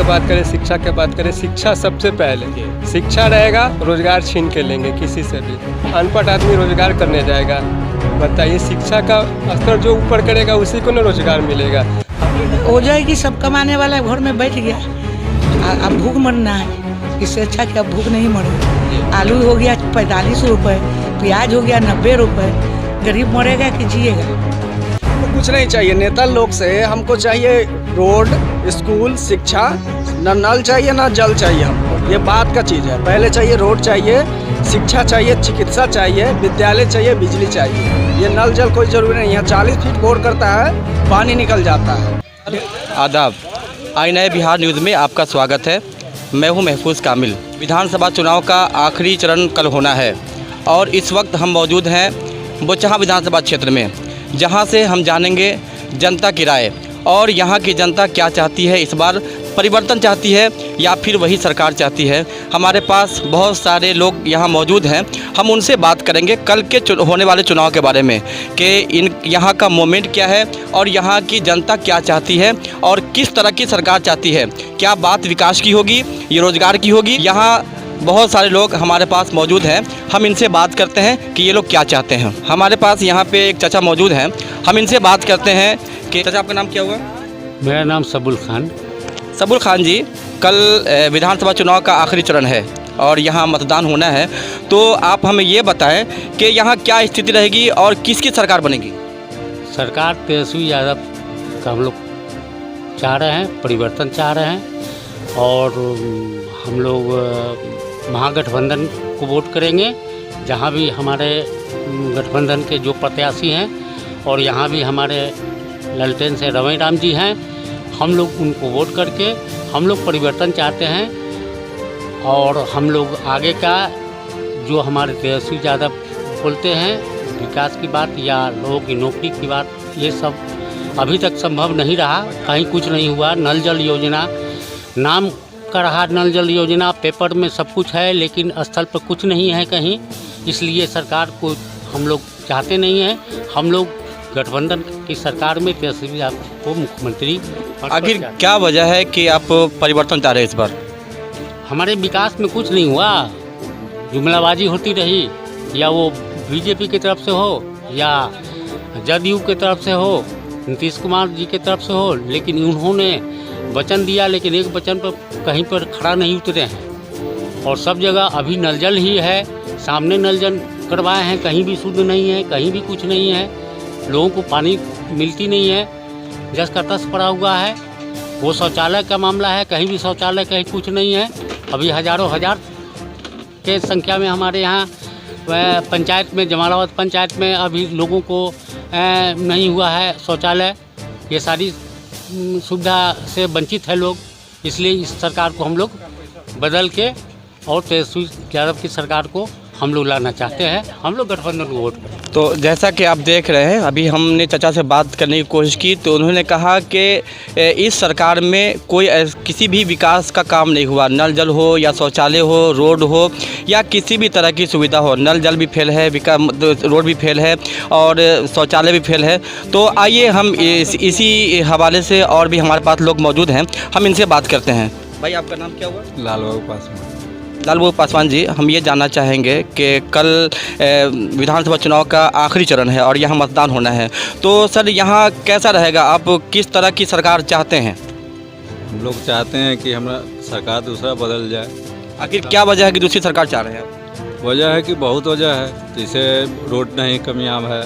बात करें, शिक्षा की बात करें, शिक्षा सबसे पहले। शिक्षा रहेगा, रोजगार छीन के लेंगे किसी से भी। अनपढ़ आदमी रोजगार करने जाएगा, बताइए शिक्षा का स्तर जो ऊपर करेगा उसी को ना रोजगार मिलेगा। हो जाएगी, सब कमाने वाला घर में बैठ गया, अब भूख मरना है। इससे अच्छा कि अब भूख नहीं मरे। आलू हो गया 45 रुपये, प्याज हो गया 90 रुपये। गरीब मरेगा कि जिएगा? तो कुछ नहीं चाहिए नेता लोग से, हमको चाहिए रोड, स्कूल, शिक्षा। न नल चाहिए ना जल चाहिए हमको, ये बात का चीज़ है। पहले चाहिए रोड चाहिए, शिक्षा चाहिए, चिकित्सा चाहिए, विद्यालय चाहिए, बिजली चाहिए। ये नल जल कोई ज़रूरी नहीं है। 40 फीट बोर करता है, पानी निकल जाता है। आदाब, आई नए बिहार न्यूज़ में आपका स्वागत है। मैं हूं महफूज कामिल। विधानसभा चुनाव का आखिरी चरण कल होना है और इस वक्त हम मौजूद हैं बोचहा विधानसभा क्षेत्र में, जहां से हम जानेंगे जनता की राय और यहां की जनता क्या चाहती है। इस बार परिवर्तन चाहती है या फिर वही सरकार चाहती है। हमारे पास बहुत सारे लोग यहाँ मौजूद हैं, हम उनसे बात करेंगे कल के होने वाले चुनाव के बारे में कि यहाँ का मोमेंट क्या है और यहाँ की जनता क्या चाहती है और किस तरह की सरकार चाहती है। क्या बात विकास की होगी, ये रोजगार की होगी। यहाँ बहुत सारे लोग हमारे पास मौजूद हैं, हम इनसे बात करते हैं कि ये लोग क्या चाहते हैं। हमारे पास यहाँ पे एक चाचा मौजूद हैं, हम इनसे बात करते हैं कि चाचा आपका नाम क्या हुआ? मेरा नाम सबुल खान। सबुल खान जी, कल विधानसभा चुनाव का आखिरी चरण है और यहाँ मतदान होना है, तो आप हमें ये बताएं कि यहाँ क्या स्थिति रहेगी और किसकी सरकार बनेगी? सरकार तेजस्वी यादव का हम लोग चाह रहे हैं, परिवर्तन चाह रहे हैं और हम लोग महागठबंधन को वोट करेंगे। जहाँ भी हमारे गठबंधन के जो प्रत्याशी हैं और यहाँ भी हमारे ललटेन से रवि राम जी हैं, हम लोग उनको वोट करके हम लोग परिवर्तन चाहते हैं। और हम लोग आगे का जो हमारे तेजस्वी यादव बोलते हैं विकास की बात या लोगों की नौकरी की बात, ये सब अभी तक संभव नहीं रहा, कहीं कुछ नहीं हुआ। नल जल योजना नाम का रहा, नल जल योजना पेपर में सब कुछ है लेकिन स्थल पर कुछ नहीं है कहीं। इसलिए सरकार को हम लोग चाहते नहीं हैं। हम लोग गठबंधन की सरकार में तेजस्वी यादव को मुख्यमंत्री। आखिर क्या वजह है कि आप परिवर्तन चाह रहे हैं इस बार? हमारे विकास में कुछ नहीं हुआ, जुमलाबाजी होती रही, या वो बीजेपी की तरफ से हो या जदयू की तरफ से हो, नीतीश कुमार जी की तरफ से हो, लेकिन उन्होंने वचन दिया लेकिन एक वचन पर कहीं पर खड़ा नहीं उतरे हैं। और सब जगह अभी नल जल ही है, सामने नल जल करवाए हैं, कहीं भी शुद्ध नहीं है, कहीं भी कुछ नहीं है, लोगों को पानी मिलती नहीं है, जस का तस पड़ा हुआ है। वो शौचालय का मामला है, कहीं भी शौचालय कहीं कुछ नहीं है। अभी हज़ारों हजार के संख्या में हमारे यहाँ पंचायत में, जमालाबाद पंचायत में अभी लोगों को नहीं हुआ है शौचालय। ये सारी सुविधा से वंचित है लोग, इसलिए इस सरकार को हम लोग बदल के और तेजस्वी यादव की सरकार को हम लोग लाना चाहते हैं। हम लोग गठबंधन को वोट करें। तो जैसा कि आप देख रहे हैं, अभी हमने चाचा से बात करने की कोशिश की तो उन्होंने कहा कि इस सरकार में कोई किसी भी विकास का काम नहीं हुआ। नल जल हो या शौचालय हो, रोड हो या किसी भी तरह की सुविधा हो, नल जल भी फेल है, रोड भी फेल है और शौचालय भी फेल है। तो आइए हम इसी हवाले से और भी हमारे पास लोग मौजूद हैं, हम इनसे बात करते हैं। भाई आपका नाम क्या हुआ? लालबाबू पासवान। लालबाबू पासवान जी, हम ये जानना चाहेंगे कि कल विधानसभा चुनाव का आखिरी चरण है और यहाँ मतदान होना है, तो सर यहाँ कैसा रहेगा? आप किस तरह की सरकार चाहते हैं? हम लोग चाहते हैं कि हमारा सरकार दूसरा बदल जाए। आखिर क्या वजह है कि दूसरी सरकार चाह रहे हैं? वजह है कि बहुत वजह है, जैसे रोड नहीं कमियाब है,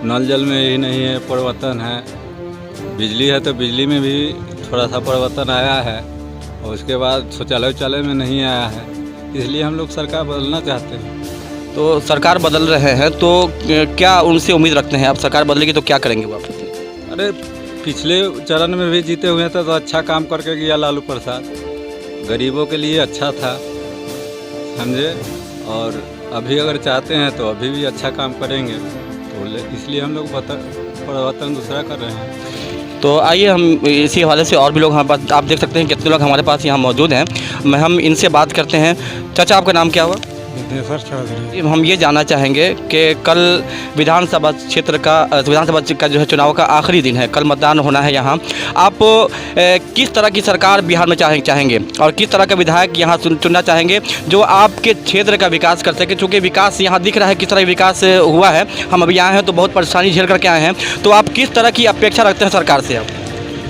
नल जल में ही नहीं है, परिवर्तन है, बिजली है तो बिजली में भी थोड़ा सा परिवर्तन आया है और उसके बाद शौचालय में नहीं आया है, इसलिए हम लोग सरकार बदलना चाहते हैं। तो सरकार बदल रहे हैं तो क्या उनसे उम्मीद रखते हैं आप सरकार बदलेगी तो क्या करेंगे वो आप? अरे पिछले चरण में भी जीते हुए थे तो अच्छा काम करके गया लालू प्रसाद, गरीबों के लिए अच्छा था, समझे। और अभी अगर चाहते हैं तो अभी भी अच्छा काम करेंगे, तो इसलिए हम लोग परिवर्तन दूसरा कर रहे हैं। तो आइए हम इसी हवाले से और भी लोग हमारे पास, आप देख सकते हैं कितने लोग हमारे पास यहाँ मौजूद हैं, हम इनसे बात करते हैं। चाचा आपका नाम क्या हुआ? सिद्धेश्वर चौधरी। हम ये जानना चाहेंगे कि कल विधानसभा क्षेत्र का जो है चुनाव का आखिरी दिन है, कल मतदान होना है यहाँ। आप किस तरह की सरकार बिहार में चाहेंगे और किस तरह का विधायक यहाँ चुनना चाहेंगे जो आपके क्षेत्र का विकास कर सके? चूँकि विकास यहाँ दिख रहा है किस तरह विकास हुआ है, हम अभी आए हैं तो बहुत परेशानी झेल करके आए हैं, तो आप किस तरह की अपेक्षा रखते हैं सरकार से? आप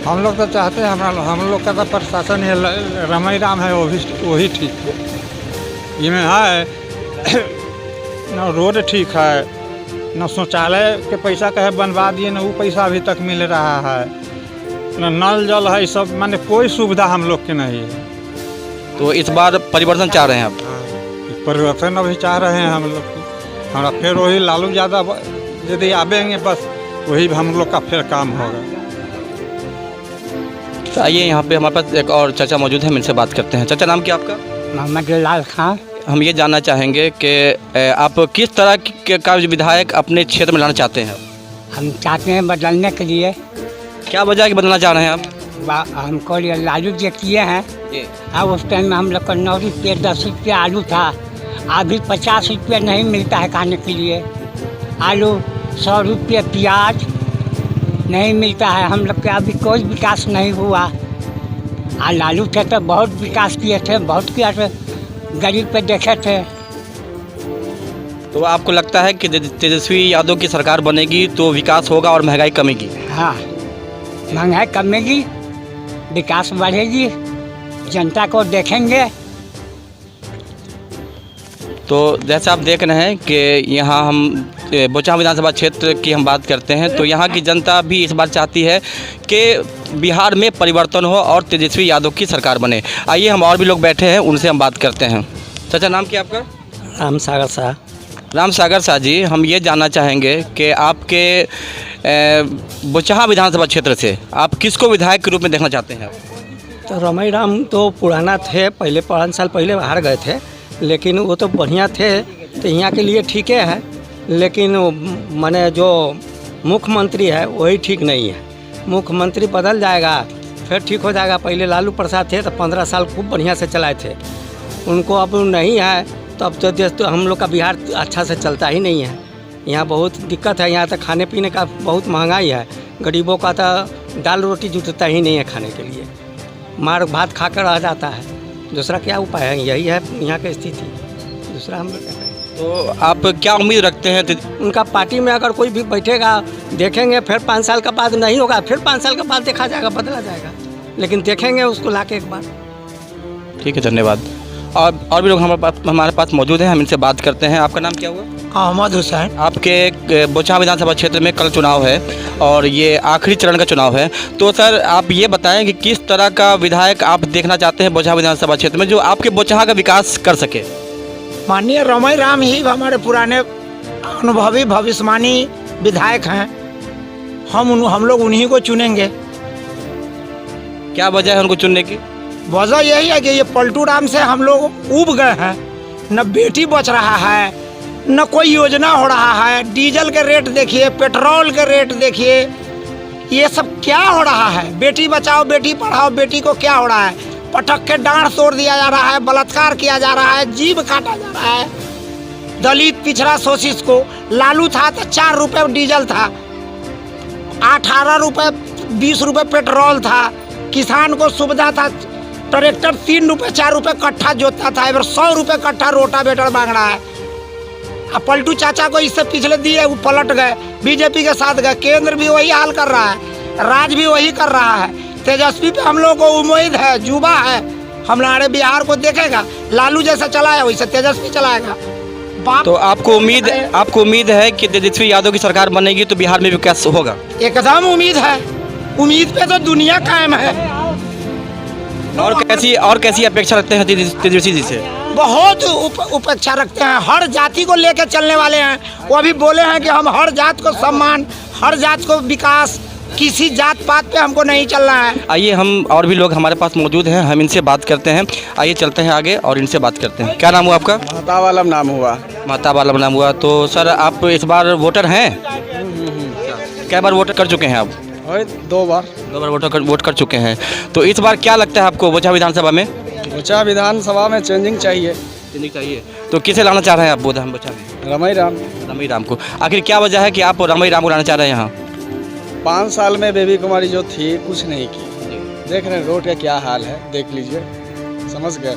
हम लोग तो चाहते हैं हम लोग का तो प्रशासन है रमई राम है, वही ठीक है। ये में है न रोड ठीक है, न शौचालय के पैसा कहे बनवा दिए, न वो पैसा अभी तक मिल रहा है, न नल जल है, सब माने कोई सुविधा हम लोग के नहीं है। तो इस बार परिवर्तन चाह रहे हैं आप? परिवर्तन अभी चाह रहे हैं हम लोग की। हमारा फिर वही लालू यादव यदि आवेंगे बस वही हम लोग का फिर काम होगा। तो आइए यहाँ पे हमारे पास एक और चाचा मौजूद हैं, हम इनसे बात करते हैं। चाचा नाम क्या आपका? मोहम्मद लाल खान। हम ये जानना चाहेंगे कि आप किस तरह का विधायक अपने क्षेत्र में लाना चाहते हैं? हम चाहते हैं बदलने के लिए। क्या वजह है कि बदलना चाह रहे हैं आप? हमको लालू जी किए हैं, अब उस टाइम में हम लोग को 9 रुपये 10 रुपये आलू था, अभी 50 रुपये नहीं मिलता है खाने के लिए। आलू 100 रुपये, प्याज नहीं मिलता है। हम लोग के अभी कोई विकास नहीं हुआ। लालू थे तो बहुत विकास किए थे, बहुत किया थे, गरीब पे देखे थे। तो आपको लगता है कि तेजस्वी यादव की सरकार बनेगी तो विकास होगा और महंगाई कमेगी? हाँ, महंगाई कमेगी, विकास बढ़ेगी, जनता को देखेंगे। तो जैसे आप देख रहे हैं कि यहाँ हम बोचहा विधानसभा क्षेत्र की हम बात करते हैं, तो यहाँ की जनता भी इस बार चाहती है कि बिहार में परिवर्तन हो और तेजस्वी यादव की सरकार बने। आइए हम और भी लोग बैठे हैं, उनसे हम बात करते हैं। चाचा नाम क्या आपका? राम सागर शाह। राम सागर शाह जी, हम ये जानना चाहेंगे कि आपके बोचहा विधानसभा क्षेत्र से आप किसको विधायक के रूप में देखना चाहते हैं? तो रमई राम तो पुराना थे, पहले 5 साल पहले हार गए थे, लेकिन वो तो बढ़िया थे, तो यहाँ के लिए ठीक है। लेकिन माने जो मुख्यमंत्री है वही ठीक नहीं है। मुख्यमंत्री बदल जाएगा फिर ठीक हो जाएगा। पहले लालू प्रसाद थे तो 15 साल खूब बढ़िया से चलाए थे, उनको अब नहीं है तो अब तो देश तो हम लोग का बिहार अच्छा से चलता ही नहीं है। यहाँ बहुत दिक्कत है, यहाँ तो खाने पीने का बहुत महंगाई है, गरीबों का तो दाल रोटी जुटता ही नहीं है खाने के लिए, मार भात खाकर रह जाता है। दूसरा क्या उपाय है? यही है यहाँ की स्थिति, दूसरा हम लोग क्या करें। तो आप क्या उम्मीद रखते हैं? उनका पार्टी में अगर कोई भी बैठेगा देखेंगे, फिर 5 साल के बाद नहीं होगा, फिर 5 साल के बाद देखा जाएगा, बदला जाएगा, लेकिन देखेंगे उसको लाके एक बार। ठीक है, धन्यवाद। और भी लोग हमारे पास मौजूद हैं, हम इनसे बात करते हैं। आपका नाम क्या हुआ? अहमद हुसैन। आपके बोचहा विधानसभा क्षेत्र में कल चुनाव है और ये आखिरी चरण का चुनाव है, तो सर आप ये बताएं कि किस तरह का विधायक आप देखना चाहते हैं बोचहा विधानसभा क्षेत्र में जो आपके बोचहा का विकास कर सके? माननीय रमई राम ही हमारे पुराने अनुभवी भविष्यवाणी विधायक हैं, हम लोग उन्हीं को चुनेंगे। क्या वजह है उनको चुनने की? वजह यही है कि ये पलटू राम से हम लोग ऊब गए हैं, न बेटी बच रहा है, न कोई योजना हो रहा है। डीजल के रेट देखिए, पेट्रोल के रेट देखिए, ये सब क्या हो रहा है? बेटी बचाओ बेटी पढ़ाओ, बेटी को क्या हो रहा है? पटक के डांड तोड़ दिया जा रहा है, बलात्कार किया जा रहा है, जीभ काटा जा रहा है। दलित पिछड़ा शोषित को लालू था तो 4 रुपये डीजल था, 18 रुपये 20 रुपये पेट्रोल था, किसान को सुविधा था, ट्रैक्टर 3 रुपये 4 रुपये कट्ठा जोतता था, इधर 100 रुपये कट्ठा रोटावेटर मांग रहा है। अब पलटू चाचा को इससे पिछले दिए, वो पलट गए, बीजेपी के साथ गए। केंद्र भी वही हाल कर रहा है, राज्य भी वही कर रहा है। तेजस्वी पे हम लोगों को उम्मीद है, जुबा है, हमारे बिहार को देखेगा, लालू जैसा चलाया वैसे तेजस्वी चलाएगा। तो आपको उम्मीद है कि तेजस्वी यादव की सरकार बनेगी तो बिहार में विकास होगा? एकदम उम्मीद है, उम्मीद पे तो दुनिया कायम है। और कैसी अपेक्षा रखते हैं तेजस्वी जी से? बहुत उपेक्षा रखते हैं, हर जाति को लेकर चलने वाले हैं। वो अभी बोले हैं कि हम हर जात को सम्मान, हर जात को विकास, किसी जात पात पे हमको नहीं चलना है। आइए हम और भी लोग हमारे पास मौजूद हैं, हम इनसे बात करते हैं। आइए चलते हैं आगे और इनसे बात करते हैं। क्या नाम हुआ आपका? महता वालम नाम हुआ। महता वालम नाम हुआ। तो सर आप इस बार वोटर हैं? क्या बार वोटर कर चुके हैं आप? 2 बार वोट कर चुके हैं। तो इस बार क्या लगता है आपको बोचहा विधानसभा में? बोचहा विधानसभा में चेंजिंग चाहिए, चेंजिंग चाहिए। तो किसे लाना चाह रहे हैं आप बोचा में? रमई राम। रमई राम को। आखिर क्या वजह है कि आप रमई राम को लाना चाह रहे हैं यहाँ? 5 साल में बेबी कुमारी जो थी कुछ नहीं की। देख रहे हैं रोड का क्या हाल है, देख लीजिए, समझ गए।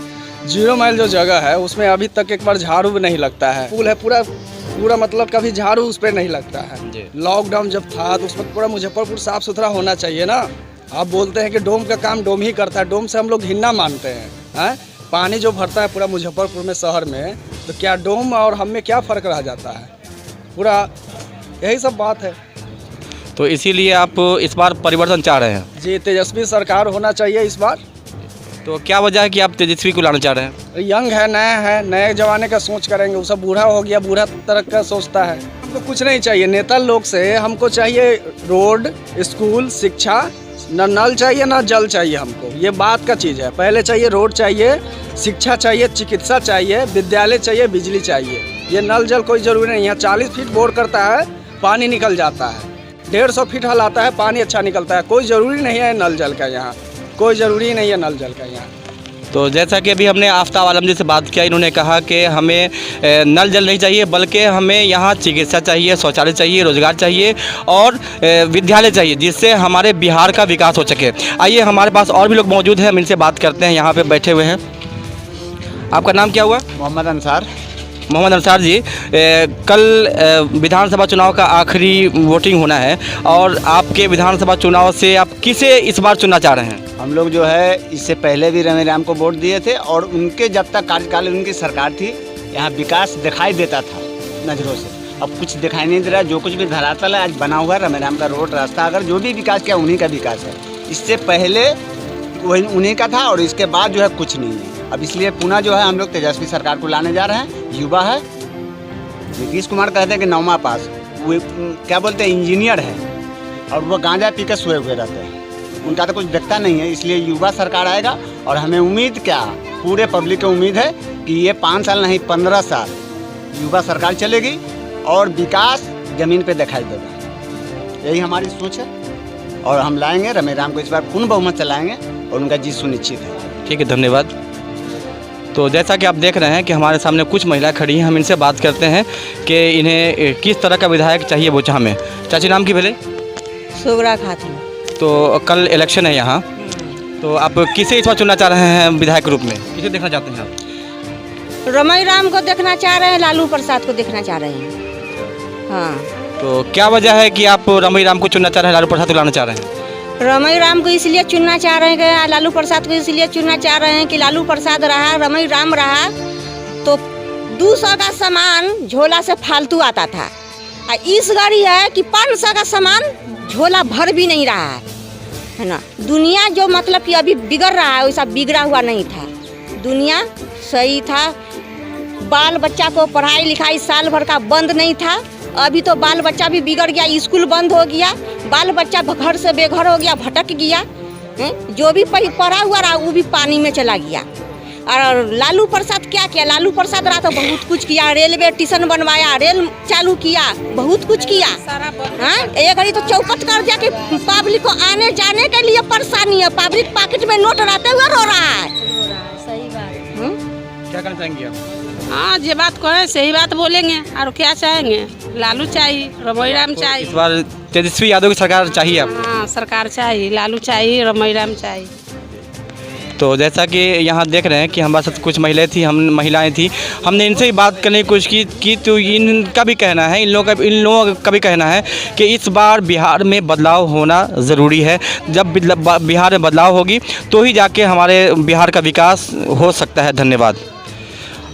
0 माइल जो जगह है उसमें अभी तक एक बार झाड़ू भी नहीं लगता है। पुल है पूरा मतलब कभी झाड़ू उस पर नहीं लगता है। लॉकडाउन जब था तो उसमें पूरा मुजफ्फरपुर साफ सुथरा होना चाहिए ना। आप बोलते हैं कि डोम का काम डोम ही करता है, डोम से हम लोग घिन्ना मानते हैं। पानी जो भरता है पूरा मुजफ्फरपुर में शहर में, तो क्या डोम और हम में क्या फ़र्क रह जाता है? पूरा यही सब बात है। तो इसीलिए आप इस बार परिवर्तन चाह रहे हैं? जी, तेजस्वी सरकार होना चाहिए इस बार। तो क्या वजह है कि आप तेजस्वी को लाना चाह रहे हैं? यंग है, नया है, नए जमाने का सोच करेंगे। वो सब बूढ़ा हो गया, बूढ़ा तरह का सोचता है। हमको कुछ नहीं चाहिए नेता लोग से, हमको चाहिए रोड, स्कूल, शिक्षा। न नल चाहिए ना जल चाहिए हमको, ये बात का चीज़ है। पहले चाहिए रोड चाहिए, शिक्षा चाहिए, चिकित्सा चाहिए, विद्यालय चाहिए, बिजली चाहिए। ये नल जल कोई ज़रूरी नहीं है। 40 फीट बोर करता है, पानी निकल जाता है। 150 फीट हल आता है, पानी अच्छा निकलता है। कोई ज़रूरी नहीं है नल जल का यहाँ, कोई ज़रूरी नहीं है नल जल का यहाँ। तो जैसा कि अभी हमने आफ्ताब आलम जी से बात किया, इन्होंने कहा कि हमें नल जल नहीं चाहिए, बल्कि हमें यहाँ चिकित्सा चाहिए, शौचालय चाहिए, रोजगार चाहिए और विद्यालय चाहिए, जिससे हमारे बिहार का विकास हो सके। आइए, हमारे पास और भी लोग मौजूद हैं, हम इनसे बात करते हैं। यहाँ पे बैठे हुए हैं। आपका नाम क्या हुआ? मोहम्मद अंसार। मोहम्मद अंसार जी, कल विधानसभा चुनाव का आखिरी वोटिंग होना है और आपके विधानसभा चुनाव से आप किसे इस बार चुनना चाह रहे हैं? हम लोग जो है इससे पहले भी रमई राम को वोट दिए थे और उनके जब तक कार्यकाल उनकी सरकार थी यहाँ विकास दिखाई देता था नज़रों से। अब कुछ दिखाई नहीं दे रहा। जो कुछ भी धरातल है आज बना हुआ है, रमई राम का रोड रास्ता, अगर जो भी विकास किया उन्हीं का विकास है। इससे पहले वही उन्हीं का था और इसके बाद जो है कुछ नहीं है। अब इसलिए पुनः जो है हम लोग तेजस्वी सरकार को लाने जा रहे हैं। युवा है, नीतीश कुमार कहते हैं कि 9वां पास, वो क्या बोलते हैं इंजीनियर है और वो गांजा पी के सोए हुए रहते हैं, उनका तो कुछ दिखता नहीं है। इसलिए युवा सरकार आएगा और हमें उम्मीद क्या, पूरे पब्लिक को उम्मीद है कि ये 5 साल नहीं 15 साल युवा सरकार चलेगी और विकास ज़मीन पे दिखाई देगा। यही हमारी सोच है और हम लाएंगे रमई राम को, इस बार पूर्ण बहुमत चलाएंगे और उनका जीत सुनिश्चित है। ठीक है, धन्यवाद। तो जैसा कि आप देख रहे हैं कि हमारे सामने कुछ महिला खड़ी हैं, हम इनसे बात करते हैं कि इन्हें किस तरह का विधायक चाहिए बोचा में। चाची नाम की भले? सुगरा खातून। तो कल इलेक्शन है यहाँ, तो आप किसे इस बार चुनना चाह रहे हैं विधायक के रूप में? किसे देखना चाहते हैं आप? रमई राम को देखना चाह रहे हैं, लालू प्रसाद को देखना चाह रहे हैं। हाँ। तो क्या वजह है कि आप रमई राम को चुनना चाह रहे हैं, लालू प्रसाद को लाना चाह रहे हैं? रमई राम को इसलिए चुनना चाह रहे हैं, लालू प्रसाद को इसलिए चुनना चाह रहे हैं कि लालू प्रसाद रहा, रमई राम रहा तो 200 का सामान झोला से फालतू आता था। इस गाड़ी है कि 500 का सामान झोला भर भी नहीं रहा है ना। दुनिया जो मतलब कि अभी बिगड़ रहा है वैसा बिगड़ा हुआ नहीं था, दुनिया सही था। बाल बच्चा को पढ़ाई लिखाई साल भर का बंद नहीं था। अभी तो बाल बच्चा भी बिगड़ गया, स्कूल बंद हो गया, बाल बच्चा घर से बेघर हो गया, भटक गया। जो भी पढ़ा हुआ रहा वो भी पानी में चला गया। और लालू प्रसाद क्या किया? लालू प्रसाद रहा तो बहुत कुछ किया, रेलवे स्टेशन बनवाया, रेल चालू किया, बहुत कुछ किया। हाँ, एक घड़ी तो चौपट कर दिया कि पब्लिक को आने जाने के लिए परेशानी है। पब्लिक पॉकेट में नोट रहते हुए रो रहा है। सही बात। क्या कहना चाहेंगे आप? हाँ, जो बात कहें सही बात बोलेंगे। और क्या चाहेंगे? लालू चाहिए, रमई राम चाहिए। इस बार तेजस्वी यादव की सरकार चाहिए आपको? हाँ, सरकार चाहिए, लालू चाहिए, रमई राम चाहिए। तो जैसा कि यहाँ देख रहे हैं कि हमारे साथ कुछ महिलाएं थी, हमने इनसे ही बात करने की कोशिश की तो इनका भी कहना है, इन लोगों का भी कहना है कि इस बार बिहार में बदलाव होना ज़रूरी है। जब बिहार में बदलाव होगी तो ही जाके हमारे बिहार का विकास हो सकता है। धन्यवाद।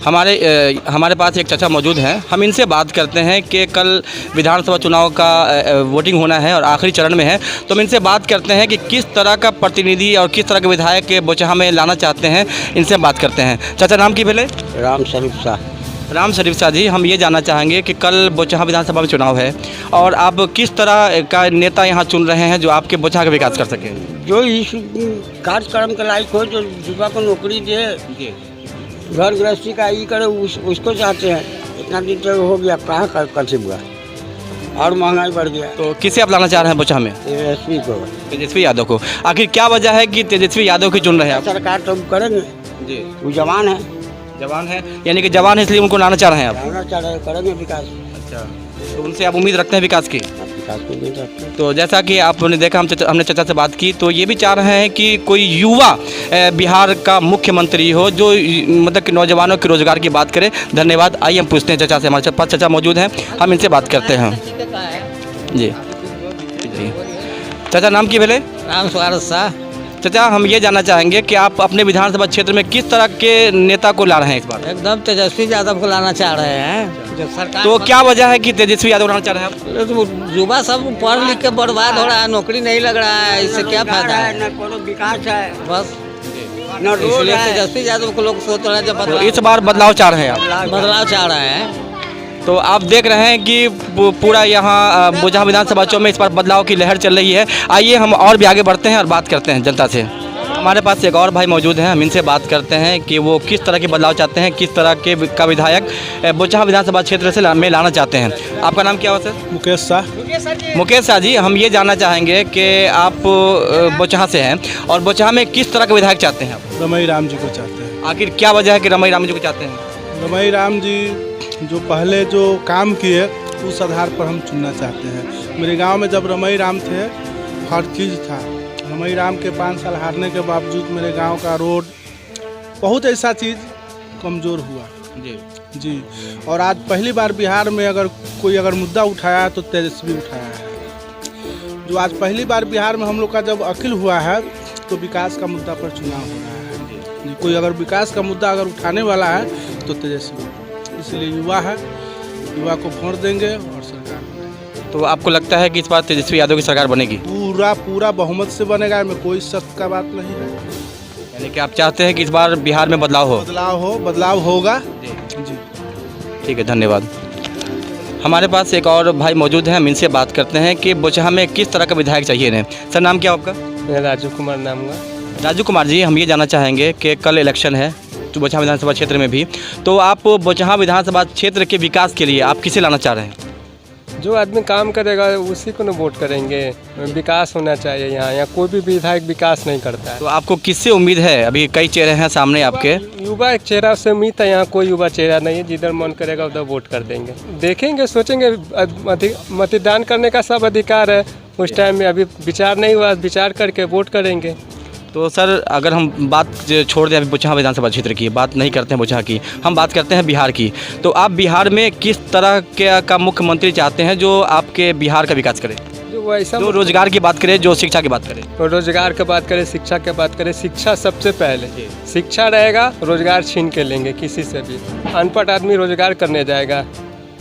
हमारे पास एक चाचा मौजूद हैं, हम इनसे बात करते हैं कि कल विधानसभा चुनाव का वोटिंग होना है और आखिरी चरण में है, तो हम इनसे बात करते हैं कि किस तरह का प्रतिनिधि और किस तरह के विधायक के बोचहा में लाना चाहते हैं। इनसे बात करते हैं। चाचा नाम की भले? राम शरीफ शाह। राम शरीफ शाह जी, हम ये जानना चाहेंगे कि कल बोचहा विधानसभा में चुनाव है और आप किस तरह का नेता यहाँ चुन रहे हैं जो आपके बोचहा का विकास कर सके? जो इस कार्यक्रम के लायक हो, जो युवा को नौकरी दे, घर गृहस्थी का ये करे, उसको चाहते हैं। इतना दिन तक हो गया, कहाँ कथी हुआ और महंगाई बढ़ गया। तो किसे आप लाना चाह रहे हैं बोचहा में? तेजस्वी को। तेजस्वी यादव को। आखिर क्या वजह है कि तेजस्वी यादव की चुन रहे हैं आप? सरकार तो करेंगे जी, वो जवान है, जवान है, यानी कि जवान है इसलिए उनको लाना चाह रहे हैं आप? लाना चाह रहे करेंगे विकास। अच्छा, तो उनसे आप उम्मीद रखते हैं विकास की? विकास को भी रखते हैं। तो जैसा कि आपने देखा, हमने चाचा से बात की, तो ये भी चाह रहे हैं कि कोई युवा बिहार का मुख्यमंत्री हो जो मतलब कि नौजवानों के रोजगार की बात करे। धन्यवाद। आइए हम पूछते हैं चाचा से, हमारे पास चाचा मौजूद हैं, हम इनसे बात करते हैं। जी जी चाचा, नाम की भेले? राम स्वागत शाह। चाचा, हम ये जानना चाहेंगे कि आप अपने विधानसभा क्षेत्र में किस तरह के नेता को ला रहे हैं इस बार? एकदम तेजस्वी यादव को लाना चाह रहे हैं जो सरकार। तो क्या वजह है कि तेजस्वी यादव लाना चाह रहे हैं आप? तो युवा सब पढ़ लिख के बर्बाद हो रहा है, नौकरी नहीं लग रहा है, इससे क्या फायदा है? न कोनो विकास है, बस न रोड है। तेजस्वी यादव को लोग सोच रहे हैं जब तो इस बार बदलाव चाह रहे हैं आप? बदलाव चाह रहे हैं। तो आप देख रहे हैं कि पूरा यहाँ बोचहां विधानसभा क्षेत्र में इस बार बदलाव की लहर चल रही है। आइए हम और भी आगे बढ़ते हैं और बात करते हैं जनता से। हमारे पास एक और भाई मौजूद हैं, हम इनसे बात करते हैं कि वो किस तरह के बदलाव चाहते हैं, किस तरह के का विधायक बोचहां विधानसभा क्षेत्र से में लाना चाहते हैं। आपका नाम क्या हुआ सर? मुकेश शाह। मुकेश शाह जी, हम ये जानना चाहेंगे कि आप बोचहां से हैं और बोचहां में किस तरह के विधायक चाहते हैं आप? रमई राम जी को चाहते हैं। आखिर क्या वजह है कि रमई राम जी को चाहते हैं? रमई राम जी जो पहले जो काम किए उस आधार पर हम चुनना चाहते हैं। मेरे गांव में जब रमई राम थे हर चीज़ था। रमई राम के 5 साल हारने के बावजूद मेरे गांव का रोड बहुत ऐसा चीज़ कमज़ोर हुआ जी। और आज पहली बार बिहार में अगर कोई मुद्दा उठाया तो तेजस्वी उठाया है। जो आज पहली बार बिहार में हम लोग का जब अखिल हुआ है तो विकास का मुद्दा पर चुनाव हो रहा है जी। कोई अगर विकास का मुद्दा अगर उठाने वाला है तो तेजस्वी, इसलिए युवा है, युवा को वोट देंगे और सरकार बनाएंगे। तो आपको लगता है कि इस बार तेजस्वी यादव की सरकार बनेगी? पूरा बहुमत से बनेगा, इसमें कोई शक का बात नहीं है। यानी कि आप चाहते हैं कि इस बार बिहार में बदलाव हो? बदलाव होगा जी। ठीक है, धन्यवाद। हमारे पास एक और भाई मौजूद हैं, हम इनसे बात करते हैं कि बोचहां में किस तरह का विधायक चाहिए इन्हें। सर, नाम क्या आपका? मेरा राजू कुमार नाम है। राजू कुमार जी, हम ये जानना चाहेंगे कि कल इलेक्शन है तो बोचहां विधानसभा क्षेत्र में भी, तो आप बोचहां विधानसभा क्षेत्र के विकास के लिए आप किसे लाना चाह रहे हैं? जो आदमी काम करेगा उसी को ना वोट करेंगे। विकास होना चाहिए यहाँ कोई भी विधायक विकास नहीं करता है। तो आपको किससे उम्मीद है? अभी कई चेहरे हैं सामने आपके। युवा एक चेहरा से उम्मीद है, यहाँ कोई युवा चेहरा नहीं है। जिधर मन करेगा उधर वोट कर देंगे। देखेंगे, सोचेंगे, मतदान करने का सब अधिकार है। उस टाइम में अभी विचार नहीं हुआ, विचार करके वोट करेंगे। तो सर, अगर हम बात छोड़ दें अभी बोचहां विधानसभा क्षेत्र की, बात नहीं करते हैं बोचहां की, हम बात करते हैं बिहार की। तो आप बिहार में किस तरह का मुख्यमंत्री चाहते हैं जो आपके बिहार का विकास करे? जो वैसा जो रोजगार की बात करें, जो शिक्षा की बात करें। तो रोजगार की बात करें, शिक्षा की बात करें। शिक्षा सबसे पहले, शिक्षा रहेगा, रोजगार छीन के लेंगे किसी से भी। अनपढ़ आदमी रोजगार करने जाएगा,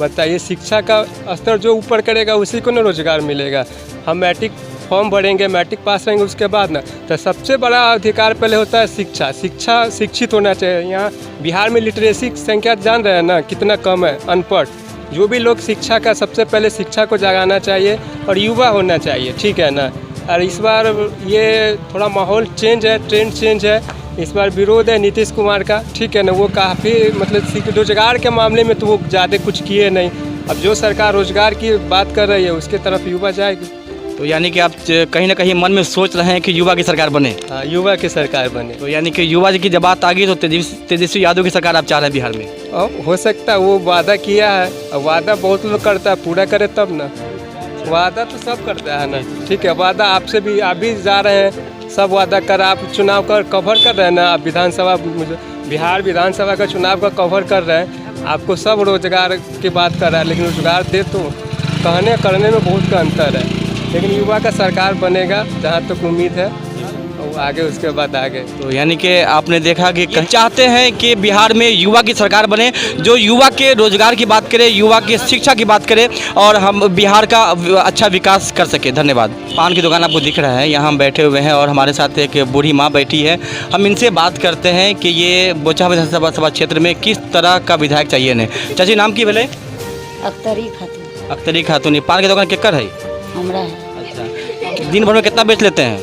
बताइए। शिक्षा का स्तर जो ऊपर करेगा उसी को ना रोजगार मिलेगा। हम मैट्रिक फॉर्म भरेंगे, मैट्रिक पास रहेंगे, उसके बाद ना तो सबसे बड़ा अधिकार पहले होता है शिक्षा शिक्षित होना चाहिए। यहाँ बिहार में लिटरेसी की संख्या जान रहे हैं ना कितना कम है, अनपढ़। जो भी लोग शिक्षा का सबसे पहले शिक्षा को जगाना चाहिए और युवा होना चाहिए, ठीक है ना। और इस बार ये थोड़ा माहौल चेंज है, ट्रेंड चेंज है। इस बार विरोध है नीतीश कुमार का, ठीक है ना। वो काफ़ी मतलब रोजगार के मामले में तो वो ज़्यादा कुछ किए नहीं। अब जो सरकार रोजगार की बात कर रही है उसके तरफ युवा जाएगी। तो यानी कि आप कहीं ना कहीं मन में सोच रहे हैं कि युवा की सरकार बने? हाँ, युवा की सरकार बने। तो यानी कि युवा की जब बात आ गई तो तेजस्वी यादव की सरकार आप चाह रहे हैं बिहार में? और हो सकता है, वो वादा किया है। और वादा बहुत लोग करता है, पूरा करे तब ना। वादा तो सब करता है ना, ठीक है। वादा आपसे भी, आप भी जा रहे हैं, सब वादा कर, आप चुनाव का कवर कर रहे हैं ना। आप विधानसभा, बिहार विधानसभा का चुनाव का कवर कर रहे हैं। आपको सब रोजगार की बात कर रहा है, लेकिन रोजगार दे तो कहने करने में बहुत का अंतर है। लेकिन युवा का सरकार बनेगा जहाँ तक उम्मीद है, और आगे उसके बाद आगे। तो यानी कि आपने देखा कि चाहते हैं कि बिहार में युवा की सरकार बने, जो युवा के रोजगार की बात करे, युवा की शिक्षा की बात करे और हम बिहार का अच्छा विकास कर सके। धन्यवाद। पान की दुकान आपको दिख रहा है, यहाँ हम बैठे हुए हैं और हमारे साथ एक बूढ़ी माँ बैठी है। हम इनसे बात करते हैं कि ये बोचहां विधानसभा क्षेत्र में किस तरह का विधायक चाहिए इन्हें। चाची, नाम की भले? अख्तरी खातून। अख्तरी खातून। पान की दुकान केकर है? हमरा है। अच्छा, दिन भर में कितना बेच लेते हैं?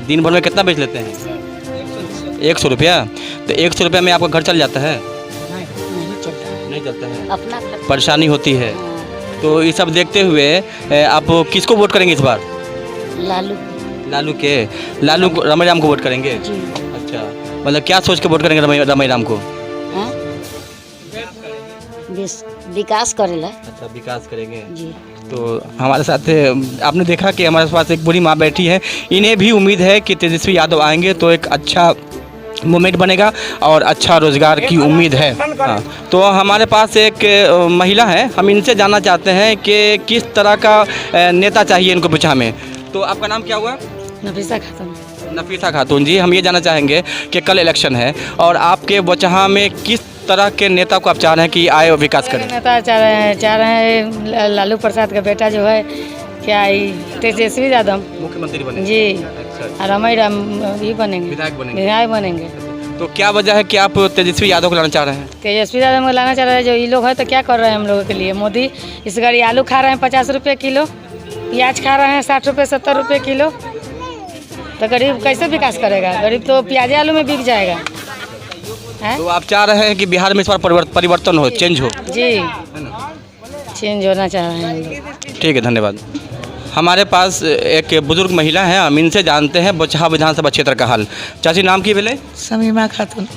दिन भर में कितना बेच लेते हैं? 100 रुपया। तो 100 रुपया में आपका घर चल जाता है? नहीं चलता है, अपना परेशानी होती है। तो ये सब देखते हुए आप किसको वोट करेंगे इस बार? लालू। लालू के? लालू रमई राम को वोट करेंगे? जी। अच्छा, मतलब क्या सोच के वोट करेंगे रमई राम को? विकास करेला। अच्छा, विकास करेंगे जी। तो हमारे साथ आपने देखा कि हमारे पास एक बूढ़ी माँ बैठी है। इन्हें भी उम्मीद है कि तेजस्वी यादव आएंगे तो एक अच्छा मूवमेंट बनेगा और अच्छा रोजगार की उम्मीद है। हाँ, तो हमारे पास एक महिला है, हम इनसे जानना चाहते हैं कि किस तरह का नेता चाहिए इनको बुचहा में। तो आपका नाम क्या हुआ? नफीसा खातून। नफीसा खातून जी, हम ये जानना चाहेंगे कि कल इलेक्शन है और आपके बुचहा में किस तरह के नेता को आप चाह रहे हैं कि आए और विकास करें? नेता चाह रहे हैं लालू प्रसाद का बेटा जो है क्या तेजस्वी यादव मुख्यमंत्री बने जी। अच्छा। और रमई राम भी बनेंगे, विधायक बनेंगे। तो क्या वजह है कि आप तेजस्वी यादव को लाना चाह रहे हैं? तेजस्वी यादव को लाना चाह रहे हैं। जो ये लोग हैं तो क्या कर रहे हैं हम लोगों के लिए? मोदी इस गाड़ी आलू खा रहे हैं 50 रुपये किलो, प्याज खा रहे हैं 60 रुपये 70 रुपये किलो, तो गरीब कैसे विकास करेगा? गरीब तो प्याज आलू में बिक जाएगा। तो आप चाह रहे हैं कि बिहार में इस बार परिवर्तन हो, चेंज हो? जी, चेंज होना चाह रहे हैं हम लोग। ठीक है, धन्यवाद। हमारे पास एक बुजुर्ग महिला है, हम इनसे जानते हैं बुचहा विधानसभा क्षेत्र का हाल। चाची, नाम की बोले? समीमा खातून।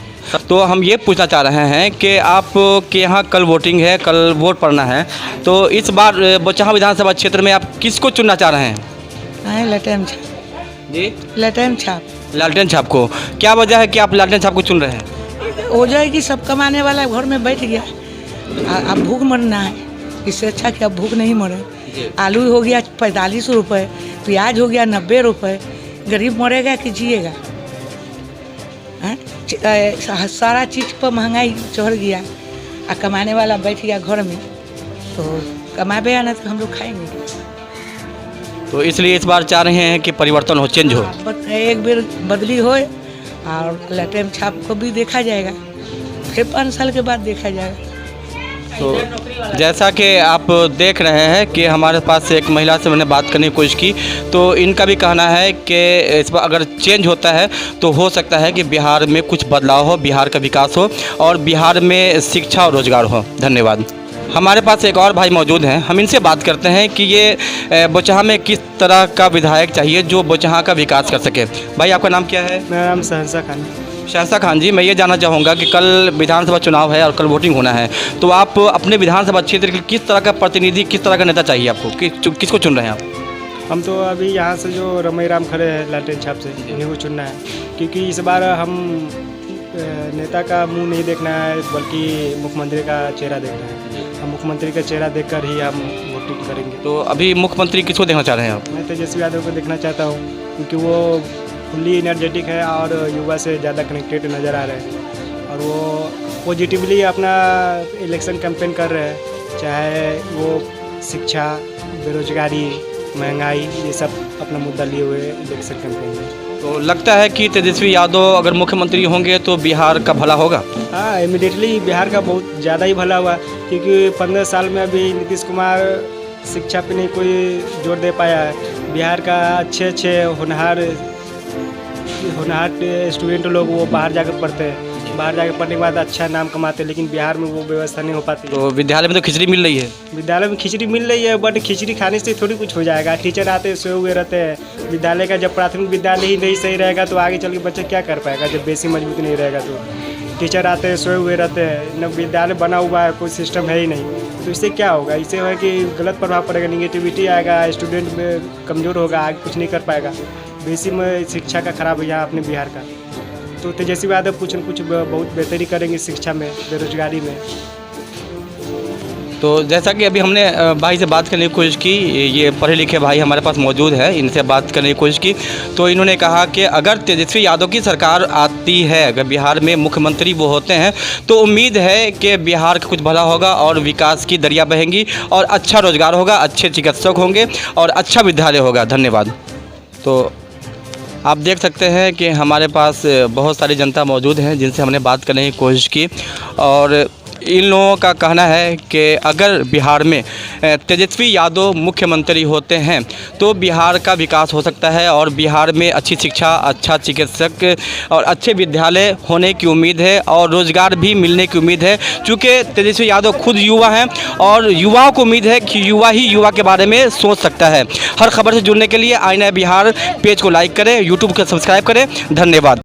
तो हम ये पूछना चाह रहे हैं कि आपके यहाँ कल वोटिंग है, कल वोट पड़ना है, तो इस बार बुचहा विधानसभा क्षेत्र में आप किसको चुनना चाह रहे हैं? लटेम छाप जी, लटेम छाप। लालटेन छाप को। क्या वजह है कि आप लालटेन छाप को चुन रहे हैं? हो जाएगी, सब कमाने वाला घर में बैठ गया। अब भूख मरना है, इससे अच्छा कि अब भूख नहीं मरे। आलू हो गया 45 रुपये, प्याज हो गया 90 रुपये, गरीब मरेगा कि जिएगा? सारा चीज़ पर महंगाई चढ़ गया, कमाने वाला बैठ गया घर में, तो कमाबे आना तो हम लोग खाएंगे। तो इसलिए इस बार चाह रहे हैं कि परिवर्तन हो, चेंज हो। एक बार बदली हो और लटेम छाप को भी देखा जाएगा, फिर 5 साल के बाद देखा जाएगा। तो जैसा कि आप देख रहे हैं कि हमारे पास एक महिला से मैंने बात करने की कोशिश की, तो इनका भी कहना है कि इस बार अगर चेंज होता है तो हो सकता है कि बिहार में कुछ बदलाव हो, बिहार का विकास हो और बिहार में शिक्षा और रोजगार हो। धन्यवाद। हमारे पास एक और भाई मौजूद हैं, हम इनसे बात करते हैं कि ये बुचहा में किस तरह का विधायक चाहिए जो बुचहा का विकास कर सके। भाई, आपका नाम क्या है? मेरा नाम सहरसा खान। शहसा खान जी, मैं ये जानना चाहूँगा कि कल विधानसभा चुनाव है और कल वोटिंग होना है, तो आप अपने विधानसभा क्षेत्र के किस तरह का प्रतिनिधि, किस तरह का नेता चाहिए आपको? किसको चुन रहे हैं आप? हम तो अभी यहाँ से जो रमई राम खड़े हैं लालटेन छाप से, उन्हीं को चुनना है, क्योंकि इस बार हम नेता का मुंह नहीं देखना है बल्कि मुख्यमंत्री का चेहरा देखना है। हम मुख्यमंत्री का चेहरा देखकर ही हम वोटिंग करेंगे। तो अभी मुख्यमंत्री किसको देखना चाह रहे हैं आप? मैं तेजस्वी यादव को देखना चाहता हूँ, क्योंकि वो फुल्ली एनर्जेटिक है और युवा से ज़्यादा कनेक्टेड नज़र आ रहे हैं और वो पॉजिटिवली अपना इलेक्शन कैंपेन कर रहे हैं, चाहे वो शिक्षा, बेरोजगारी, महंगाई, ये सब अपना मुद्दा लिए हुए इलेक्शन कैंपेन में। तो लगता है कि तेजस्वी यादव अगर मुख्यमंत्री होंगे तो बिहार का भला होगा? हाँ, इमीडिएटली बिहार का बहुत ज़्यादा ही भला हुआ, क्योंकि 15 साल में अभी नीतीश कुमार शिक्षा पे नहीं कोई जोर दे पाया है। बिहार का अच्छे होनहार स्टूडेंट लोग वो बाहर जाकर पढ़ते हैं, बाहर जाकर पढ़ने के बाद अच्छा नाम कमाते हैं, लेकिन बिहार में वो व्यवस्था नहीं हो पाती। तो विद्यालय में तो खिचड़ी मिल रही है? विद्यालय में खिचड़ी मिल रही है, बट खिचड़ी खाने से थोड़ी कुछ हो जाएगा। टीचर आते सोए हुए रहते हैं। विद्यालय का जब प्राथमिक विद्यालय ही नहीं सही रहेगा तो आगे चल के बच्चा क्या कर पाएगा? जब बेसिक मजबूत नहीं रहेगा तो टीचर आते हैं सोए हुए रहते हैं, न विद्यालय बना हुआ है, कोई सिस्टम है ही नहीं, तो इससे क्या होगा? इससे है कि गलत प्रभाव पड़ेगा, निगेटिविटी आएगा, स्टूडेंट में कमज़ोर होगा, आगे कुछ नहीं कर पाएगा। बेसिक में शिक्षा का खराब है यहाँ अपने बिहार का। तो तेजस्वी यादव कुछ न कुछ बहुत बेहतरी करेंगे शिक्षा में, बेरोजगारी में। तो जैसा कि अभी हमने भाई से बात करने की कोशिश की, ये पढ़े लिखे भाई हमारे पास मौजूद है, इनसे बात करने की कोशिश की, तो इन्होंने कहा कि अगर तेजस्वी यादव की सरकार आती है, अगर बिहार में मुख्यमंत्री वो होते हैं, तो उम्मीद है कि बिहार का कुछ भला होगा और विकास की दरिया बहेंगी और अच्छा रोजगार होगा, अच्छे चिकित्सक होंगे और अच्छा विद्यालय होगा। धन्यवाद। तो आप देख सकते हैं कि हमारे पास बहुत सारी जनता मौजूद हैं जिनसे हमने बात करने की कोशिश की और इन लोगों का कहना है कि अगर बिहार में तेजस्वी यादव मुख्यमंत्री होते हैं तो बिहार का विकास हो सकता है और बिहार में अच्छी शिक्षा, अच्छा चिकित्सक और अच्छे विद्यालय होने की उम्मीद है और रोज़गार भी मिलने की उम्मीद है। चूँकि तेजस्वी यादव खुद युवा हैं और युवाओं को उम्मीद है कि युवा ही युवा के बारे में सोच सकता है। हर खबर से जुड़ने के लिए आईना बिहार पेज को लाइक करें, यूट्यूब को सब्सक्राइब करें। धन्यवाद।